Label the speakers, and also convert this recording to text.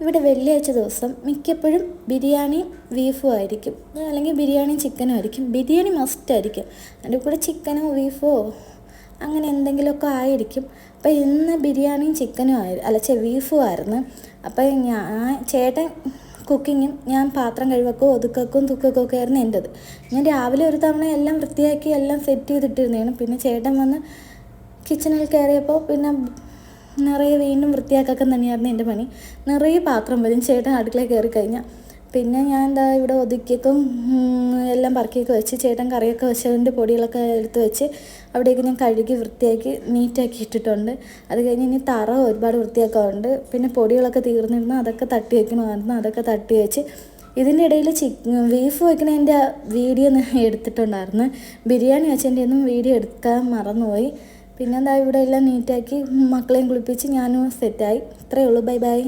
Speaker 1: ഇവിടെ വെള്ളിയാഴ്ച ദിവസം മിക്കപ്പോഴും ബിരിയാണിയും ബീഫും ആയിരിക്കും, അല്ലെങ്കിൽ ബിരിയാണിയും ചിക്കനും ആയിരിക്കും. ബിരിയാണി മസ്റ്റായിരിക്കും, അതിൻ്റെ കൂടെ ചിക്കനോ ബീഫോ അങ്ങനെ എന്തെങ്കിലുമൊക്കെ ആയിരിക്കും. അപ്പോൾ ഇന്ന് ബിരിയാണിയും ചിക്കനും ബീഫും ആയിരുന്നു. അപ്പോൾ ചേട്ടൻ കുക്കിങ്ങും ഞാൻ പാത്രം കഴുകക്കും ഒതുക്കക്കും തുക്കക്കും ഒക്കെ ആയിരുന്നു എൻ്റെത്. ഞാൻ രാവിലെ ഒരു തവണ എല്ലാം വൃത്തിയാക്കി എല്ലാം സെറ്റ് ചെയ്തിട്ടിരുന്നതാണ്. പിന്നെ ചേട്ടൻ വന്ന് കിച്ചണിൽ കയറിയപ്പോൾ പിന്നെ നിറയെ വീണ്ടും വൃത്തിയാക്കൊക്കെ തന്നെയായിരുന്നു എൻ്റെ പണി. നിറയെ പാത്രം വരും ചേട്ടൻ അടുക്കളയിൽ കയറി കഴിഞ്ഞാൽ. പിന്നെ ഞാൻ ഇവിടെ ഒതുക്കിയൊക്കെ എല്ലാം പറക്കിയൊക്കെ വെച്ച് ചേട്ടൻ കറിയൊക്കെ വെച്ചതിൻ്റെ പൊടികളൊക്കെ എടുത്ത് വെച്ച് അവിടേക്ക് ഞാൻ കഴുകി വൃത്തിയാക്കി നീറ്റാക്കി ഇട്ടിട്ടുണ്ട്. അത് കഴിഞ്ഞ് ഇനി തറ ഒരുപാട് വൃത്തിയാക്കാറുണ്ട്. പിന്നെ പൊടികളൊക്കെ തീർന്നിരുന്നു, അതൊക്കെ തട്ടി വയ്ക്കണമായിരുന്നു, അതൊക്കെ തട്ടി വെച്ച് ഇതിൻ്റെ ഇടയിൽ ബീഫ് വയ്ക്കണതിൻ്റെ വീഡിയോ എടുത്തിട്ടുണ്ടായിരുന്നു. ബിരിയാണി വെച്ചതിൻ്റെ ഒന്നും വീഡിയോ എടുക്കാൻ മറന്നുപോയി. പിന്നെ ഇവിടെ എല്ലാം നീറ്റാക്കി മക്കളെയും കുളിപ്പിച്ച് ഞാനും സെറ്റായി. ഇത്രയേ ഉള്ളൂ. Bye bye.